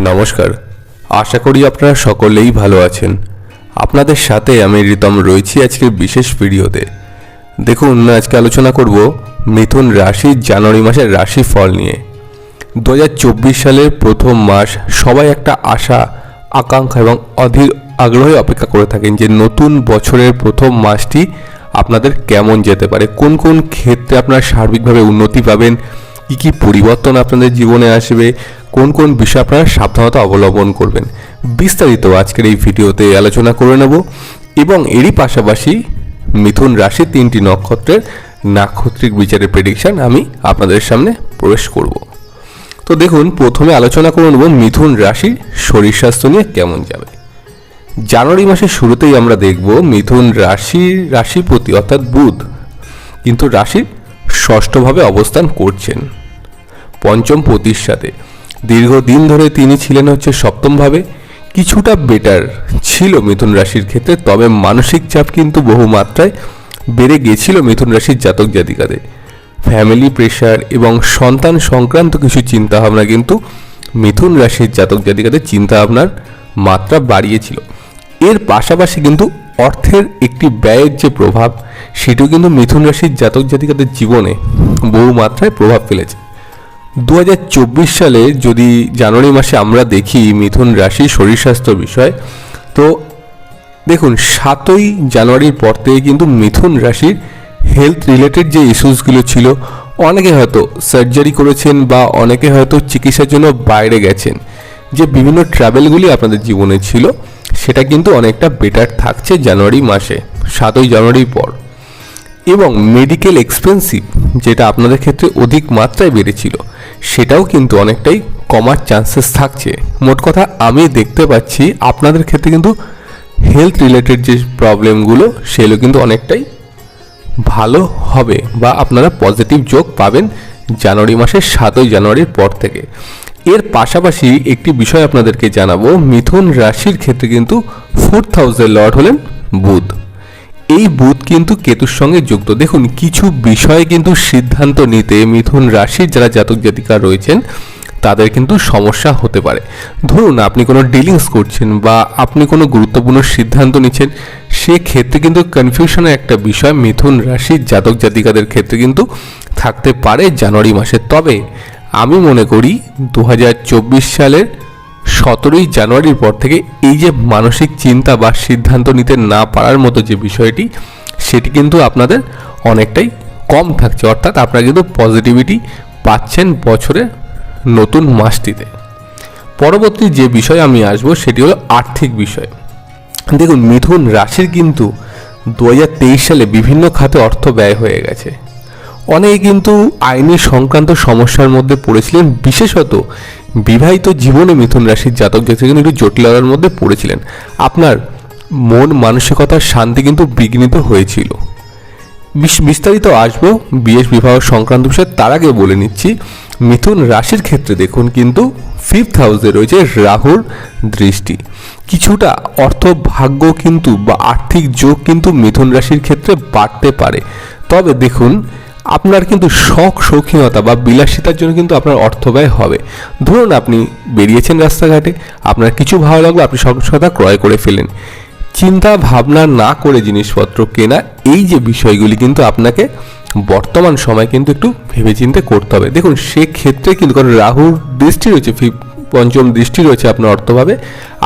নমস্কার, আশা করি আপনারা সকলেই ভালো আছেন। আপনাদের সাথে আমি রিতম রয়েছি আজকের বিশেষ ভিডিওতে। দেখুন, আজকে আলোচনা করব মিথুন রাশির জানুয়ারি মাসের রাশিফল নিয়ে। 2024 সালের প্রথম মাস সবাই একটা আশা, আকাঙ্ক্ষা এবং অধীর আগ্রহে অপেক্ষা করে থাকেন যে নতুন বছরের প্রথম মাসটি আপনাদের কেমন যেতে পারে, কোন কোন ক্ষেত্রে আপনারা সার্বিকভাবে উন্নতি পাবেন, কী কী পরিবর্তন আপনাদের জীবনে আসবে, কোন কোন বিষয়ে আপনারা সাবধানতা অবলম্বন করবেন, বিস্তারিত আজকের এই ভিডিওতে আলোচনা করে নেব। এবং এরই পাশাপাশি মিথুন রাশির 3টি নক্ষত্রের নাক্ষত্রিক বিচারের প্রেডিকশন আমি আপনাদের সামনে প্রবেশ করব। তো দেখুন, প্রথমে আলোচনা করে নেব মিথুন রাশির শরীর স্বাস্থ্য নিয়ে কেমন যাবে। জানুয়ারি মাসের শুরুতেই আমরা দেখব মিথুন রাশিপতি অর্থাৎ বুধ কিন্তু রাশির ষষ্ঠভাবে অবস্থান করছেন, পঞ্চম পতির সাথে। দীর্ঘদিন ধরে তিনি ছিলেন সপ্তমভাবে। কিছুটা বেটার ছিল মিথুন রাশির ক্ষেত্রে, তবে মানসিক চাপ কিন্তু বহু মাত্রায় বেড়ে গিয়েছিল মিথুন রাশির জাতক জাতিকাদের। ফ্যামিলি প্রেশার এবং সন্তান সংক্রান্ত কিছু চিন্তাভাবনা কিন্তু মিথুন রাশির জাতক জাতিকাদের চিন্তাভাবনার মাত্রা বাড়িয়েছিল। এর পাশাপাশি কিন্তু অর্থের একটি ব্যয়ের যে প্রভাব, সেটিও কিন্তু মিথুন রাশির জাতক জাতিকাদের জীবনে বহু মাত্রায় প্রভাব ফেলেছে। 2024 সালে যদি জানুয়ারি মাসে আমরা দেখি মিথুন রাশির শরীর স্বাস্থ্য বিষয়, তো দেখুন 7ই জানুয়ারির পর থেকে কিন্তু মিথুন রাশির হেলথ রিলেটেড যে ইস্যুসগুলো ছিল, অনেকে হয়তো সার্জারি করেছেন বা অনেকে হয়তো চিকিৎসার জন্য বাইরে গেছেন, যে বিভিন্ন ট্রাভেলগুলি আপনাদের জীবনে ছিল সেটা কিন্তু অনেকটা বেটার থাকছে জানুয়ারি মাসে, 7ই জানুয়ারির পর। এবং মেডিকেল এক্সপেন্সিভ যেটা আপনাদের ক্ষেত্রে অধিক মাত্রায় বেড়েছিল, সেটাও কিন্তু অনেকটাই কমার চান্সেস থাকছে। মোট কথা আমি দেখতে পাচ্ছি আপনাদের ক্ষেত্রে কিন্তু হেলথ রিলেটেড যে প্রবলেমগুলো সেগুলো কিন্তু অনেকটাই ভালো হবে বা আপনারা পজিটিভ যোগ পাবেন জানুয়ারি মাসের 7ই জানুয়ারির পর থেকে। এর পাশাপাশি একটি বিষয় আপনাদেরকে জানাবো, মিথুন রাশির ক্ষেত্রে কিন্তু 4th হাউসের লর্ড হলেন বুধ। এই বুধ কিন্তু কেতুর সঙ্গে যুক্ত। দেখুন, কিছু বিষয়ে কিন্তু সিদ্ধান্ত নিতে মিথুন রাশির যারা জাতক জাতিকা রয়েছেন তাদের কিন্তু সমস্যা হতে পারে। ধরুন আপনি কোনো ডিলিংস করছেন বা আপনি কোনো গুরুত্বপূর্ণ সিদ্ধান্ত নিচ্ছেন, সেক্ষেত্রে কিন্তু কনফিউশনের একটা বিষয় মিথুন রাশির জাতক জাতিকাদের ক্ষেত্রে কিন্তু থাকতে পারে জানুয়ারি মাসে। তবে আমি মনে করি 2024 সালের 17ই জানুয়ারির পর থেকে এই যে মানসিক চিন্তা বা সিদ্ধান্ত নিতে না পারার মতো যে বিষয়টি, সেটি কিন্তু আপনাদের অনেকটাই কম থাকছে। অর্থাৎ আপনারা কিন্তু পজিটিভিটি পাচ্ছেন বছরের নতুন মাসটিতে। পরবর্তী যে বিষয় আমি আসবো সেটি হলো আর্থিক বিষয়। দেখুন, মিথুন রাশির কিন্তু 2023 সালে বিভিন্ন খাতে অর্থ ব্যয় হয়ে গেছে। অনেকে কিন্তু আইনি সংক্রান্ত সমস্যার মধ্যে পড়েছিলেন, বিশেষত বিবাহিত জীবনে মিথুন রাশির জাতক জাতিকা কিন্তু একটু জটিলতার মধ্যে পড়েছিলেন। আপনার মন মানসিকতার শান্তি কিন্তু বিঘ্নিত হয়েছিল। বিস্তারিত আসবো বিয়ে বিবাহ সংক্রান্ত বিষয়ে, তার আগে বলে নিচ্ছি মিথুন রাশির ক্ষেত্রে দেখুন কিন্তু 5th হাউসে রয়েছে রাহুর দৃষ্টি। কিছুটা অর্থ ভাগ্য কিন্তু বা আর্থিক যোগ কিন্তু মিথুন রাশির ক্ষেত্রে বাড়তে পারে। তবে দেখুন, আপনার কিন্তু শৌখিনতা বা বিলাসিতার জন্য কিন্তু আপনার অর্থ ব্যয় হবে। ধরুন আপনি বেরিয়েছেন রাস্তাঘাটে, আপনার কিছু ভালো লাগলো, আপনি সক্ষমতা ক্রয় করে ফেলেন। চিন্তা ভাবনা না করে জিনিসপত্র কেনা, এই যে বিষয়গুলি কিন্তু আপনাকে বর্তমান সময় কিন্তু একটু ভেবেচিন্তে করতে হবে। দেখুন, সেক্ষেত্রে কিন্তু কারণ রাহুর দৃষ্টি রয়েছে, পঞ্চম দৃষ্টি রয়েছে আপনার অর্থভাবে,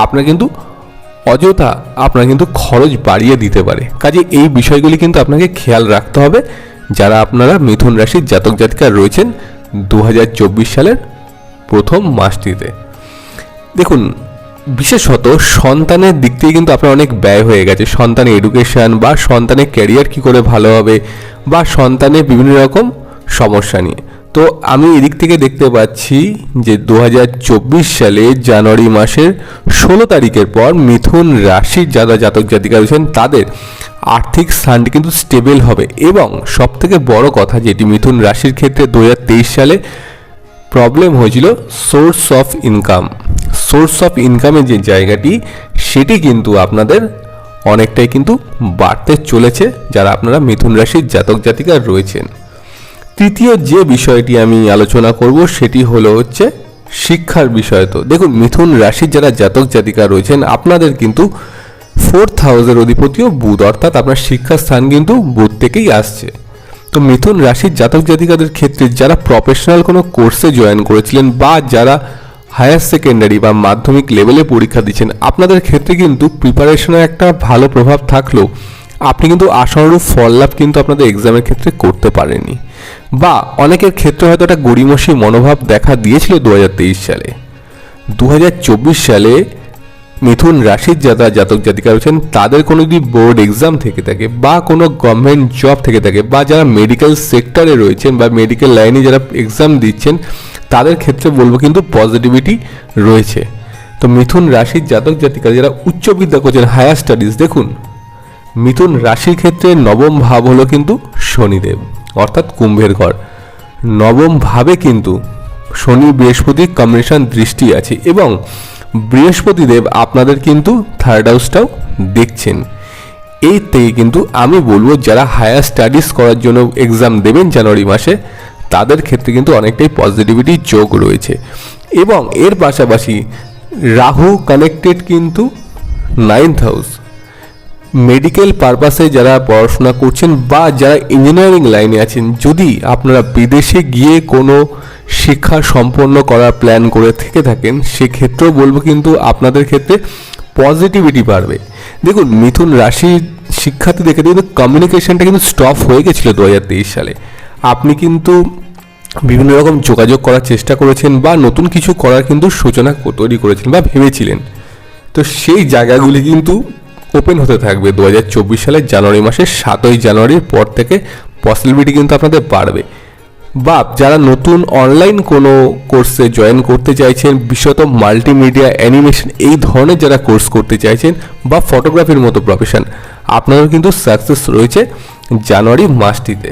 আপনার কিন্তু অযথা আপনার কিন্তু খরচ বাড়িয়ে দিতে পারে। কাজে এই বিষয়গুলি কিন্তু আপনাকে খেয়াল রাখতে হবে যারা আপনারা মিথুন রাশির জাতক জাতিকা রয়েছেন 2024 সালের প্রথম মাসটিতে। দেখুন, বিশেষত সন্তানের দিক থেকে কিন্তু আপনার অনেক ব্যয় হয়ে গেছে। সন্তানের এডুকেশন বা সন্তানের ক্যারিয়ার কী করে ভালো হবে বা সন্তানের বিভিন্ন রকম সমস্যা নিয়ে। তো আমি এদিক থেকে দেখতে পাচ্ছি যে 2024 সালে জানুয়ারি মাসের 16 তারিখের পর মিথুন রাশির যারা জাতক জাতিকা রয়েছেন তাদের আর্থিক স্থানটি কিন্তু স্টেবল হবে। এবং সবথেকে বড় কথা যেটি মিথুন রাশির ক্ষেত্রে 2023 সালে প্রবলেম হয়েছিল, সোর্স অফ ইনকামের যে জায়গাটি, সেটি কিন্তু আপনাদের অনেকটাই কিন্তু বাড়তে চলেছে যারা আপনারা মিথুন রাশির জাতক জাতিকা রয়েছেন। তৃতীয় যে বিষয়টি আমি আলোচনা করব সেটি হলো শিক্ষার বিষয় তো দেখুন, মিথুন রাশির যারা জাতক জাতিকা রয়েছেন আপনাদের কিন্তু 4th হাউসের অধিপতিও বুধ, অর্থাৎ আপনার শিক্ষার স্থান কিন্তু বুধ থেকেই আসছে। তো মিথুন রাশির জাতক জাতিকাদের ক্ষেত্রে যারা প্রফেশনাল কোনো কোর্সে জয়েন করেছিলেন বা যারা হায়ার সেকেন্ডারি বা মাধ্যমিক লেভেলে পরীক্ষা দিচ্ছেন, আপনাদের ক্ষেত্রে কিন্তু প্রিপারেশনের একটা ভালো প্রভাব থাকলেও আপনি কিন্তু আশানুরূপ ফল লাভ কিন্তু আপনাদের এক্সামের ক্ষেত্রে করতে পারেননি, বা অনেকের ক্ষেত্রে হয়তো একটা গড়িমসি মনোভাব দেখা দিয়েছিল 2023 সালে। 2024 সালে মিথুন রাশির যারা জাতক জাতিকা রয়েছেন তাদের কোনো যদি বোর্ড এক্সাম থেকে থাকে বা কোনো গভর্নমেন্ট জব থেকে থাকে বা যারা মেডিকেল সেক্টরে রয়েছেন বা মেডিকেল লাইনে যারা এক্সাম দিচ্ছেন, তাদের ক্ষেত্রে বলবো কিন্তু পজিটিভিটি রয়েছে। তো মিথুন রাশির জাতক জাতিকা যারা উচ্চ বিদ্যা করছেন, হায়ার স্টাডিজ, দেখুন মিথুন রাশির ক্ষেত্রে নবম ভাব হলো কিন্তু শনিদেব, অর্থাৎ কুম্ভের ঘর। নবম ভাবে কিন্তু শনি বৃহস্পতির কম্বিনেশন দৃষ্টি আছে এবং বৃহস্পতিদেব আপনাদের কিন্তু 3rd হাউসটাও দেখছেন। এই থেকে কিন্তু আমি বলবো যারা হায়ার স্টাডিজ করার জন্য এক্সাম দেবেন জানুয়ারি মাসে, তাদের ক্ষেত্রে কিন্তু অনেকটাই পজিটিভিটি যোগ রয়েছে। এবং এর পাশাপাশি রাহু কানেক্টেড কিন্তু 9th হাউস। মেডিকেল পারপাসে যারা পড়াশোনা করছেন বা যারা ইঞ্জিনিয়ারিং লাইনে আছেন, যদি আপনারা বিদেশে গিয়ে কোনো শিক্ষা সম্পন্ন করার প্ল্যান করে থেকে থাকেন, সেক্ষেত্রেও বলবো কিন্তু আপনাদের ক্ষেত্রে পজিটিভিটি বাড়বে। দেখুন মিথুন রাশির শিক্ষার্থীদের ক্ষেত্রে কিন্তু কমিউনিকেশনটা কিন্তু স্টপ হয়ে গেছিলো 2023 সালে। আপনি কিন্তু বিভিন্ন রকম যোগাযোগ করার চেষ্টা করেছেন বা নতুন কিছু করার কিন্তু সূচনা তৈরি করেছেন বা ভেবেছিলেন। তো সেই জায়গাগুলি কিন্তু ওপেন হতে থাকবে 2024 সালের জানুয়ারি মাসের 7ই জানুয়ারির পর থেকে পসিবিলিটি কিন্তু আপনাদের বাড়বে। বা যারা নতুন অনলাইন কোনো কোর্সে জয়েন করতে চাইছেন, বিশেষত মাল্টিমিডিয়া অ্যানিমেশন এই ধরনের যারা কোর্স করতে চাইছেন বা ফটোগ্রাফির মতো প্রফেশন, আপনারও কিন্তু সাকসেস রয়েছে জানুয়ারি মাসটিতে।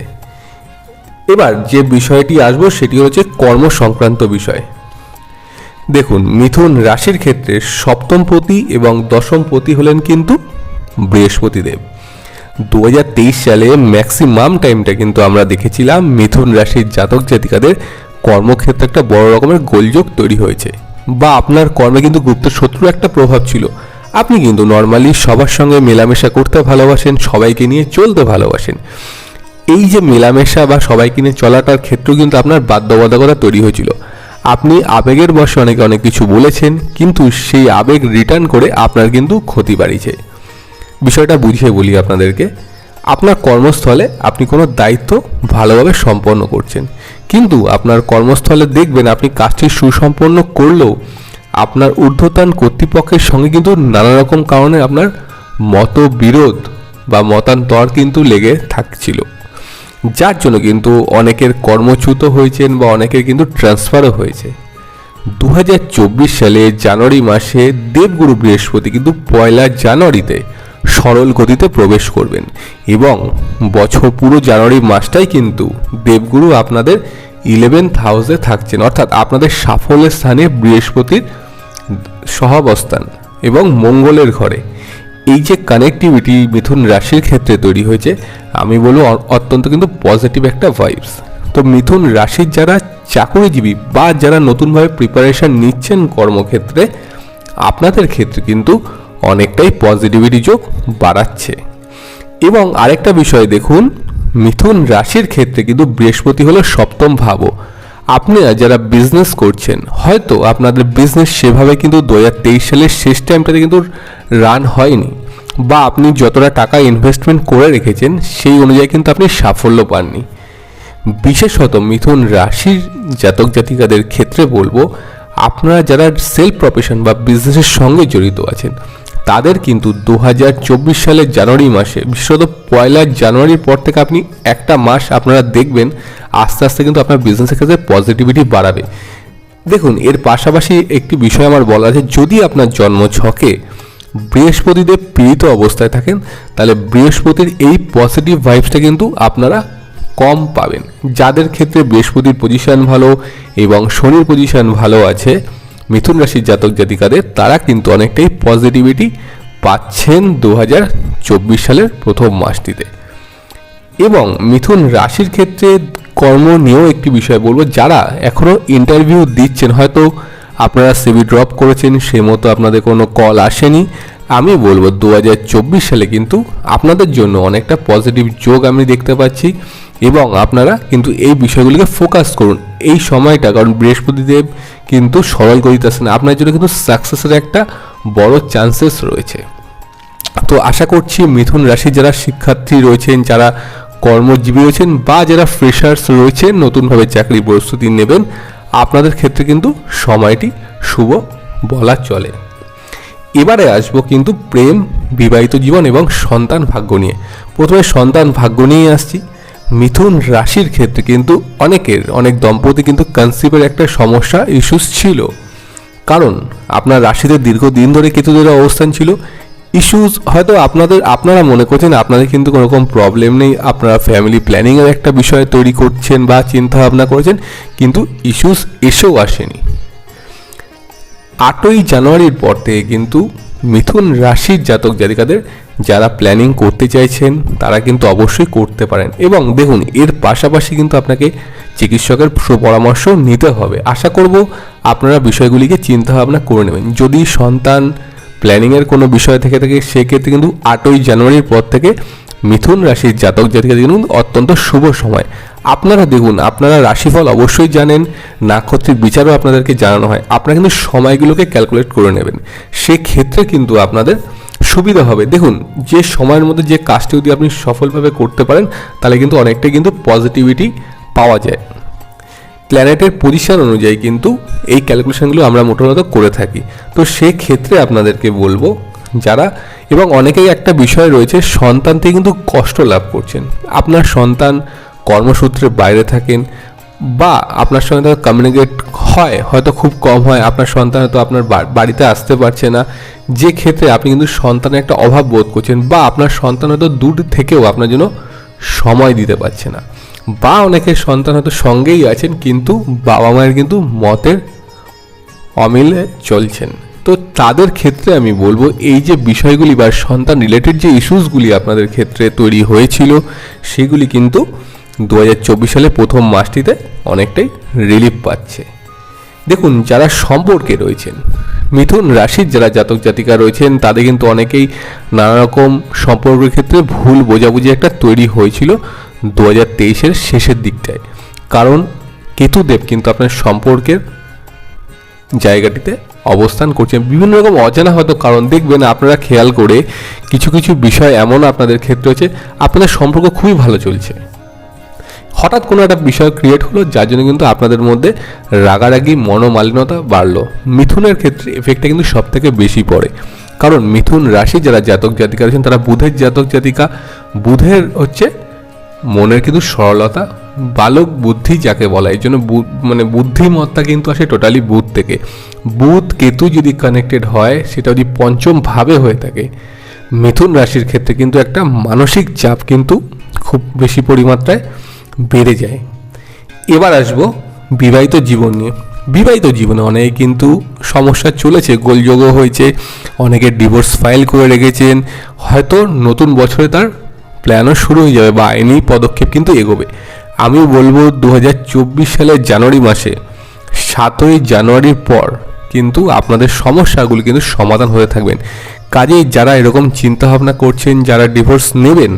এবার যে বিষয়টি আসবো সেটি হচ্ছে কর্ম সংক্রান্ত বিষয়। দেখুন মিথুন রাশির ক্ষেত্রে সপ্তম পতি এবং দশম পতি হলেন কিন্তু বৃহস্পতিদেব। 2023 সালে ম্যাক্সিমাম টাইমটা কিন্তু আমরা দেখেছিলাম মিথুন রাশির জাতক জাতিকাদের কর্মক্ষেত্রে একটা বড় রকমের গোলযোগ তৈরি হয়েছে, বা আপনার কর্মে কিন্তু গুপ্ত শত্রু একটা প্রভাব ছিল। আপনি কিন্তু নর্মালি সবার সঙ্গে মেলামেশা করতে ভালোবাসেন, সবাইকে নিয়ে চলতে ভালোবাসেন। এই যে মেলামেশা বা সবাইকে নিয়ে চলাটার ক্ষেত্রেও কিন্তু আপনার বাধ্যবাধকতা তৈরি হয়েছিল। আপনি আবেগের বশে অনেকে অনেক কিছু বলেছেন, কিন্তু সেই আবেগ রিটার্ন করে আপনার কিন্তু ক্ষতি বাড়িয়েছে। বিষয়টা বুঝিয়ে বলি আপনাদেরকে। আপনার কর্মস্থলে আপনি কোনো দায়িত্ব ভালোভাবে সম্পন্ন করছেন, কিন্তু আপনার কর্মস্থলে দেখবেন আপনি কাজটি সুসম্পন্ন করলেও আপনার ঊর্ধ্বতন কর্তৃপক্ষের সঙ্গে কিন্তু নানা রকম কারণে আপনার মতবিরোধ বা মতান্তর কিন্তু লেগে থাকছিল, যার জন্য কিন্তু অনেকের কর্মচ্যুত হয়েছেন বা অনেকের কিন্তু ট্রান্সফারও হয়েছে। 2024 সালে জানুয়ারি মাসে দেবগুরু বৃহস্পতি কিন্তু 1 জানুয়ারিতে সরল গতিতে প্রবেশ করবেন এবং বছর পুরো জানুয়ারি মাসটাই কিন্তু দেবগুরু আপনাদের 11th হাউসে থাকছেন, অর্থাৎ আপনাদের সাফল্যের স্থানে বৃহস্পতির সহাবস্থান এবং মঙ্গলের ঘরে। এই যে কানেক্টিভিটি মিথুন রাশির ক্ষেত্রে তৈরি হয়েছে, আমি বলবো অত্যন্ত কিন্তু পজিটিভ একটা ভাইবস। তো মিথুন রাশির যারা চাকরিজীবী বা যারা নতুনভাবে প্রিপারেশন নিচ্ছেন কর্মক্ষেত্রে, আপনাদের ক্ষেত্রে কিন্তু অনেকটাই পজিটিভিটি যোগ বাড়াচ্ছে। এবং আরেকটা বিষয় দেখুন, মিথুন রাশির ক্ষেত্রে কিন্তু বৃহস্পতি হলো সপ্তম ভাবও। আপনারা যারা বিজনেস করছেন, হয়তো আপনাদের বিজনেস সেভাবে কিন্তু 2023 সালের শেষ টাইমটাতে কিন্তু রান হয়নি, বা আপনি যতটা টাকা ইনভেস্টমেন্ট করে রেখেছেন সেই অনুযায়ী কিন্তু আপনি সাফল্য পাননি। বিশেষত মিথুন রাশির জাতক জাতিকাদের ক্ষেত্রে বলবো, আপনারা যারা সেলফ প্রফেশন বা বিজনেসের সঙ্গে জড়িত আছেন, তাদের কিন্তু 2024 সালের জানুয়ারি মাসে, বিশেষত 1 জানুয়ারির পর থেকে আপনি একটা মাস আপনারা দেখবেন আস্তে আস্তে কিন্তু আপনার বিজনেসের ক্ষেত্রে পজিটিভিটি বাড়াবে। দেখুন এর পাশাপাশি একটি বিষয় আমার বলা আছে, যদি আপনার জন্ম ছকে বৃহস্পতিদেব পীড়িত অবস্থায় থাকেন, তাহলে বৃহস্পতির এই পজিটিভ ভাইবসটা কিন্তু আপনারা কম পাবেন। যাদের ক্ষেত্রে বৃহস্পতির পজিশন ভালো এবং শনির পজিশন ভালো আছে মিথুন রাশির জাতক জাতিকাদের, তারা কিন্তু অনেকটাই পজিটিভিটি পাচ্ছেন 2024 সালের প্রথম মাসটিতে। এবং মিথুন রাশির ক্ষেত্রে কর্ম নিয়েও একটি বিষয় বলবো। যারা এখনও ইন্টারভিউ দিচ্ছেন, হয়তো আপনারা সিভি ড্রপ করেছেন, সে মতো আপনাদের কোনো কল আসেনি, আমি বলবো 2024 সালে কিন্তু আপনাদের জন্য অনেকটা পজিটিভ যোগ আমি দেখতে পাচ্ছি এবং আপনারা কিন্তু এই বিষয়গুলিকে ফোকাস করুন এই সময়টা। কারণ বৃহস্পতিদেব কিন্তু সরল গতিতে আছেন, আপনার জন্য কিন্তু সাকসেসের একটা বড় চান্সেস রয়েছে। তো আশা করছি মিথুন রাশির যারা শিক্ষার্থী রয়েছেন, যারা কর্মজীবী রয়েছেন বা যারা ফ্রেশার্স রয়েছেন, নতুনভাবে চাকরির প্রস্তুতি নেবেন, আপনাদের ক্ষেত্রে কিন্তু সময়টি শুভ বলা চলে। এবারে আসবো কিন্তু প্রেম, বিবাহিত জীবন এবং সন্তান ভাগ্য নিয়ে। প্রথমে সন্তান ভাগ্য নিয়ে আসছি। মিথুন রাশির ক্ষেত্রে কিন্তু অনেক দম্পতি কিন্তু কনসিভের একটা সমস্যা ইস্যুস ছিল, কারণ আপনার রাশিতে দীর্ঘদিন ধরে কেতুদের অবস্থান ছিল। ইস্যুস হয়তো আপনারা মনে করছেন আপনাদের কিন্তু কোনো রকম প্রবলেম নেই, আপনারা ফ্যামিলি প্ল্যানিংয়ের একটা বিষয় তৈরি করছেন বা চিন্তা ভাবনা করেছেন, কিন্তু ইস্যুস এসেও আসেনি। 8ই জানুয়ারির পর থেকে কিন্তু মিথুন রাশির জাতক জাতিকাদের যারা প্ল্যানিং করতে চাইছেন তারা কিন্তু অবশ্যই করতে পারেন। এবং দেখুন, এর পাশাপাশি কিন্তু আপনাকে চিকিৎসকের পরামর্শ নিতে হবে। আশা করব আপনারা বিষয়গুলিকে চিন্তা ভাবনা করে নেবেন। যদি সন্তান প্ল্যানিংয়ের কোনো বিষয় থেকে থাকে, সেক্ষেত্রে কিন্তু 8ই জানুয়ারির পর থেকে মিথুন রাশির জাতক জাতিকাদের কিন্তু অত্যন্ত শুভ সময়। আপনারা দেখুন, আপনারা রাশিফল অবশ্যই জানেন, নাক্ষত্রিক বিচারও আপনাদেরকে জানানো হয়, আপনারা কিন্তু সময়গুলোকে ক্যালকুলেট করে নেবেন, সেক্ষেত্রে কিন্তু আপনাদের সুবিধা হবে। দেখুন, যে সময়ের মধ্যে যে কাজটি যদি আপনি সফলভাবে করতে পারেন, তাহলে কিন্তু অনেকটাই কিন্তু পজিটিভিটি পাওয়া যায়। প্ল্যানেটের পজিশন অনুযায়ী কিন্তু এই ক্যালকুলেশনগুলো আমরা মোটামুটি করে থাকি। তো সেক্ষেত্রে আপনাদেরকে বলবো যারা, এবং অনেকেই একটা বিষয় রয়েছে, সন্তান থেকে কিন্তু কষ্ট লাভ করছেন। আপনার সন্তান কর্মসূত্রে বাইরে থাকেন বা আপনার সঙ্গে তারা কমিউনিকেট হয়, হয়তো খুব কম হয়, আপনার সন্তান হয়তো আপনার বাড়িতে আসতে পারছে না, যে ক্ষেত্রে আপনি কিন্তু সন্তানের একটা অভাব বোধ করছেন, বা আপনার সন্তান হয়তো দূর থেকেও আপনার জন্য সময় দিতে পারছে না, বা অনেকের সন্তান হয়তো সঙ্গেই আছেন কিন্তু বাবা মায়ের কিন্তু মতের অমিলে চলছেন। তো তাদের ক্ষেত্রে আমি বলবো এই যে বিষয়গুলি বা সন্তান রিলেটেড যে ইস্যুসগুলি আপনাদের ক্ষেত্রে তৈরি হয়েছিল, সেগুলি কিন্তু 2024 সালে প্রথম মাসটিতে অনেকটাই রিলিফ পাচ্ছে। দেখুন, যারা সম্পর্কে রয়েছেন, মিথুন রাশির যারা জাতক জাতিকা রয়েছেন, তাদের কিন্তু অনেকেই নানা রকম সম্পর্কের ক্ষেত্রে ভুল বোঝাবুঝি একটা তৈরি হয়েছিল 2023-এর শেষের দিকটায়। কারণ কেতুদেব কিন্তু আপনার সম্পর্কের জায়গাটিতে অবস্থান করছেন, বিভিন্ন রকম অজানা হয়তো কারণ। দেখবেন আপনারা খেয়াল করে কিছু কিছু বিষয় এমন আপনাদের ক্ষেত্রে হচ্ছে, আপনাদের সম্পর্ক খুবই ভালো চলছে, হঠাৎ কোনো একটা বিষয় ক্রিয়েট হলো, যার জন্য কিন্তু আপনাদের মধ্যে রাগারাগি, মনোমালিন্যতা বাড়লো। মিথুনের ক্ষেত্রে এফেক্টটা কিন্তু সব থেকে বেশি পড়ে, কারণ মিথুন রাশি যারা জাতক জাতিকা রয়েছেন তারা বুধের জাতক জাতিকা। বুধের হচ্ছে মনের কিন্তু সরলতা, বালক বুদ্ধি যাকে বলা, এই জন্য বুদ্ধিমত্তা কিন্তু আসে টোটালি বুধ থেকে। বুধ কেতু যদি কানেক্টেড হয়, সেটা যদি পঞ্চম ভাবে হয়ে থাকে, মিথুন রাশির ক্ষেত্রে কিন্তু একটা মানসিক চাপ কিন্তু খুব বেশি পরিমাত্রায় বেড়ে যায়। এবার আসবো বিবাহিত জীবন নিয়ে। বিবাহিত জীবনে অনেকে কিন্তু সমস্যা চলেছে, গোলযোগও হয়েছে, অনেকে ডিভোর্স ফাইল করে রেখেছেন, হয়তো নতুন বছরে তার প্ল্যানও শুরু হয়ে যাবে বা আইনি পদক্ষেপ কিন্তু এগোবে। আমি বলবো 2024 সালের জানুয়ারি মাসে 7ই জানুয়ারির পর কিন্তু আপনাদের সমস্যাগুলি কিন্তু সমাধান হয়ে থাকবেন। কাজেই যারা এরকম চিন্তাভাবনা করছেন, যারা ডিভোর্স নেবেন,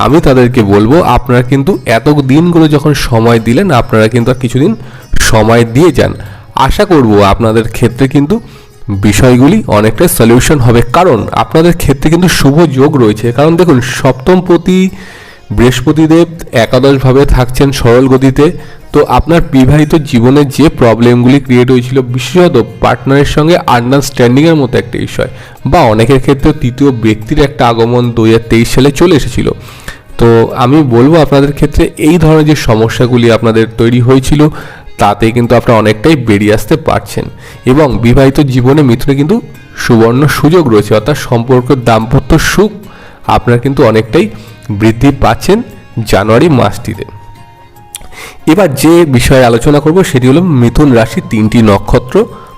আমি তাদেরকে বলবো আপনারা কিন্তু এত দিনগুলো যখন সময় দিলেন, আপনারা কিন্তু আর কিছুদিন সময় দিয়ে যান। আশা করব আপনাদের ক্ষেত্রে কিন্তু বিষয়গুলি অনেকটা সলিউশন হবে, কারণ আপনাদের ক্ষেত্রে কিন্তু শুভ যোগ রয়েছে। কারণ দেখুন, সপ্তমপতি বৃহস্পতিদেব একাদশভাবে থাকছেন সরল গতিতে। তো আপনার বিবাহিত জীবনে যে প্রবলেমগুলি ক্রিয়েট হয়েছিল, বিশেষত পার্টনারের সঙ্গে আন্ডারস্ট্যান্ডিংয়ের মতো একটা বিষয়, বা অনেকের ক্ষেত্রে তৃতীয় ব্যক্তির একটা আগমন 2023 সালে চলে এসেছিল। তো আমি বলবো আপনাদের ক্ষেত্রে এই ধরনের যে সমস্যাগুলি আপনাদের তৈরি হয়েছিল, তাতে কিন্তু আপনারা অনেকটাই বেরিয়ে আসতে পারছেন। এবং বিবাহিত জীবনে মিথুনে কিন্তু সুবর্ণ সুযোগ রয়েছে, অর্থাৎ সম্পর্ক, দাম্পত্য সুখ আপনারা কিন্তু অনেকটাই বৃদ্ধি পাচ্ছেন জানুয়ারি মাসটিতে। এবার যে বিষয়ে আলোচনা করব সেটি হলো মিথুন রাশির 3টি নক্ষত্র।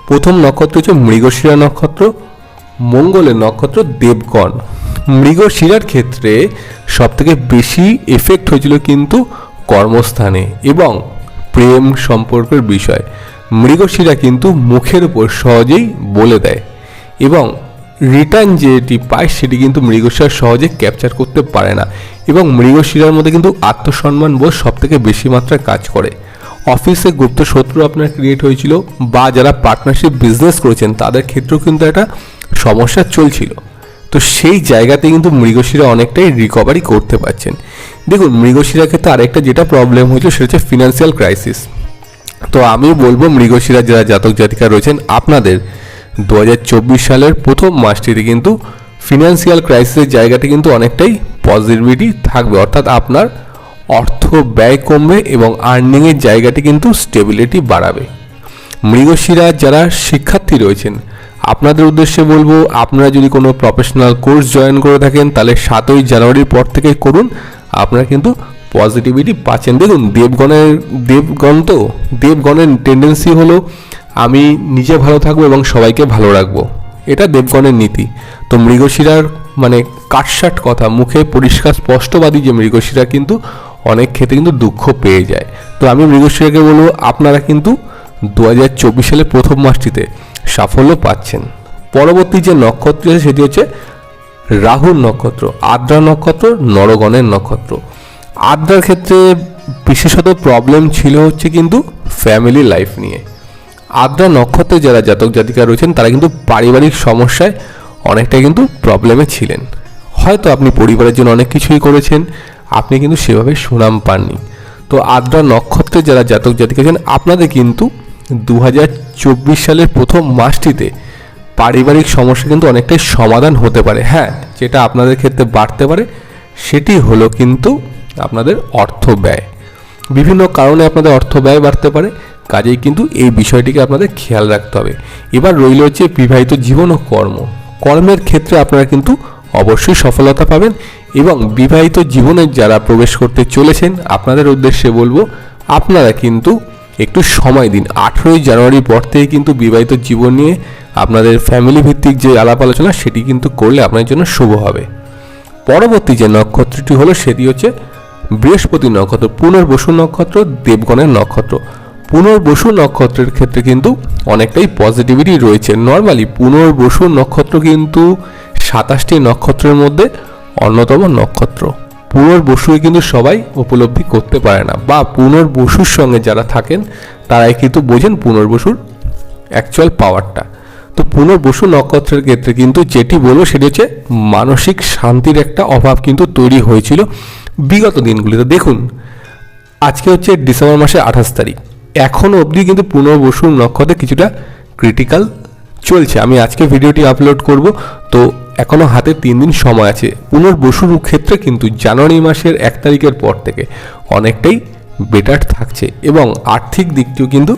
প্রথম নক্ষত্র হচ্ছে মৃগশিরা নক্ষত্র, মঙ্গলের নক্ষত্র দেবগণ। মৃগশিরার ক্ষেত্রে সবথেকে বেশি এফেক্ট হয়েছিল কিন্তু কর্মস্থানে এবং প্রেম সম্পর্কের বিষয় মৃগশিরা কিন্তু মুখের উপর সহজেই বলে দেয় এবং রিটার্ন যেটি পায় সেটি কিন্তু মৃগশিরা সহজে ক্যাপচার করতে পারে না এবং মৃগশিরার মধ্যে কিন্তু আত্মসম্মান বোধ সবথেকে বেশি মাত্রায় কাজ করে। অফিসে গুপ্ত শত্রু আপনার ক্রিয়েট হয়েছিল বা যারা পার্টনারশিপ বিজনেস করেছেন তাদের ক্ষেত্রেও কিন্তু একটা সমস্যা চলছিল, তো সেই জায়গাতে কিন্তু মৃগশিরা অনেকটাই রিকভারি করতে পারছেন। দেখুন মৃগশিরার ক্ষেত্রে আরেকটা যেটা প্রবলেম হয়েছিল সেটা হচ্ছে ফিনান্সিয়াল ক্রাইসিস। তো আমি বলবো মৃগশিরা যারা জাতক জাতিকা রয়েছেন আপনাদের 2024 সালের প্রথম মাসটিতে কিন্তু ফিনান্সিয়াল ক্রাইসিসের জায়গাটা কিন্তু অনেকটাই পজিটিভিটি থাকবে, অর্থাৎ আপনার অর্থ ব্যয় কমবে এবং আর্নিংয়ের জায়গাটি কিন্তু স্টেবিলিটি বাড়াবে। মৃগশিরা যারা শিক্ষার্থী রয়েছেন আপনাদের উদ্দেশ্যে বলবো আপনারা যদি কোনো প্রফেশনাল কোর্স জয়েন করে থাকেন তাহলে 7ই জানুয়ারির পর থেকে করুন, আপনারা কিন্তু পজিটিভিটি পাচ্ছেন। দেখুন দেবগণের টেন্ডেন্সি হলো আমি নিজে ভালো থাকবো এবং সবাইকে ভালো রাখবো, এটা দেবগণের নীতি। তো মৃগশিরার মানে কাটসাট কথা মুখে পরিষ্কার স্পষ্টবাদী যে মৃগশিরা কিন্তু অনেক ক্ষেত্রে কিন্তু দুঃখ পেয়ে যায়। তো আমি মৃগশিরাকে বলবো আপনারা কিন্তু 2024 সালের প্রথম মাসটিতে সাফল্য পাচ্ছেন। পরবর্তী যে নক্ষত্র আছে সেটি হচ্ছে রাহুর নক্ষত্র, আদ্রা নক্ষত্র, নরগণের নক্ষত্র। আদ্রার ক্ষেত্রে বিশেষত প্রবলেম ছিল হচ্ছে কিন্তু ফ্যামিলি লাইফ নিয়ে। আদ্রা নক্ষত্রে যারা জাতক জাতিকা রয়েছেন তারা কিন্তু পারিবারিক সমস্যায় অনেকটা কিন্তু প্রবলেমে ছিলেন। হয়তো আপনি পরিবারের জন্য অনেক কিছুই করেছেন, আপনি কিন্তু সেভাবে সুনাম পাননি। তো আদ্রা নক্ষত্রে যারা জাতক জাতিকা আছেন আপনাদের কিন্তু 2024 সালের প্রথম মাসটিতে পারিবারিক সমস্যা কিন্তু অনেকটাই সমাধান হতে পারে। হ্যাঁ, যেটা আপনাদের ক্ষেত্রে বাড়তে পারে সেটি হলো কিন্তু আপনাদের অর্থ ব্যয়। বিভিন্ন কারণে আপনাদের অর্থ ব্যয় বাড়তে পারে, কাজেই কিন্তু এই বিষয়টিকে আপনাদের খেয়াল রাখতে হবে। এবার রইল হচ্ছে বিবাহিত জীবন ও কর্মের ক্ষেত্রে আপনারা কিন্তু অবশ্যই সফলতা পাবেন এবং বিবাহিত জীবনে যারা প্রবেশ করতে চলেছেন আপনাদের উদ্দেশ্যে বলবো আপনারা কিন্তু একটু সময় দিন। 18ই জানুয়ারির পর থেকে কিন্তু বিবাহিত জীবন নিয়ে আপনাদের ফ্যামিলি ভিত্তিক যে আলাপ আলোচনা সেটি কিন্তু করলে আপনার জন্য শুভ হবে। পরবর্তী যে নক্ষত্রটি হলো সেটি হচ্ছে বৃহস্পতি নক্ষত্র, পুনর্বসু নক্ষত্র, দেবগণের নক্ষত্র। পুনর্বসু নক্ষত্রের ক্ষেত্রে কিন্তু অনেকটাই পজিটিভিটি রয়েছে। নর্মালি পুনর্বসু নক্ষত্র কিন্তু 27টি নক্ষত্রের মধ্যে অন্যতম নক্ষত্র। পুনর্বসুকে কিন্তু সবাই উপলব্ধি করতে পারে না, বা পুনর্বসুর সঙ্গে যারা থাকেন তারাই কিন্তু বোঝেন পুনর্বসুর অ্যাকচুয়াল পাওয়ারটা। তো পুনর্বসু নক্ষত্রের ক্ষেত্রে কিন্তু যেটি বলবো সেটি হচ্ছে মানসিক শান্তির একটা অভাব কিন্তু তৈরি হয়েছিল বিগত দিনগুলিতে। দেখুন আজকে হচ্ছে ডিসেম্বর মাসের 28 তারিখ, এখনও অবধি কিন্তু পুনর্বসু নক্ষত্রে কিছুটা ক্রিটিক্যাল চলছে। আমি আজকে ভিডিওটি আপলোড করব, তো এখনও হাতে 3 দিন সময় আছে। পুনর্বসুর ক্ষেত্রে কিন্তু জানুয়ারি মাসের 1 তারিখের পর থেকে অনেকটাই বেটার থাকছে এবং আর্থিক দিকটিও কিন্তু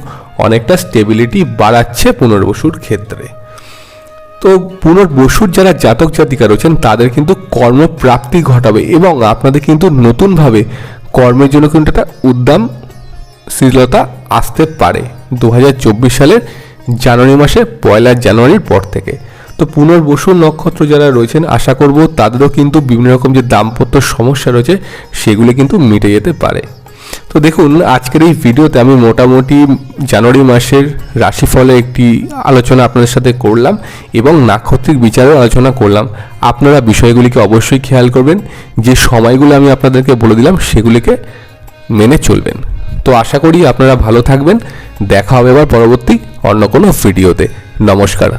অনেকটা স্টেবিলিটি বাড়াচ্ছে পুনর্বসুর ক্ষেত্রে। তো পুনর্বসুর যারা জাতক জাতিকা রয়েছেন তাদের কিন্তু কর্মপ্রাপ্তি ঘটাবে এবং আপনাদের কিন্তু নতুনভাবে কর্মের জন্য কিন্তু একটা উদ্যমশীলতা আসতে পারে 2024 সালের জানুয়ারি মাসে 1 জানুয়ারির পর থেকে। তো পুনর্বসু নক্ষত্র যারা রয়েছেন আশা করব তাদেরও কিন্তু বিভিন্ন রকম যে দাম্পত্য সমস্যা রয়েছে সেগুলো কিন্তু মিটে যেতে পারে। তো দেখুন আজকের এই ভিডিওতে আমি মোটামুটি জানুয়ারি মাসের রাশিফলে একটি আলোচনা আপনাদের সাথে করলাম এবং নাক্ষত্রিক বিচারেও আলোচনা করলাম। আপনারা বিষয়গুলিকে অবশ্যই খেয়াল করবেন, যে সময়গুলো আমি আপনাদেরকে বলে দিলাম সেগুলিকে মেনে চলবেন। তো আশা করি আপনারা ভালো থাকবেন। দেখা হবে এবার পরবর্তী অন্য কোনো ভিডিওতে। নমস্কার।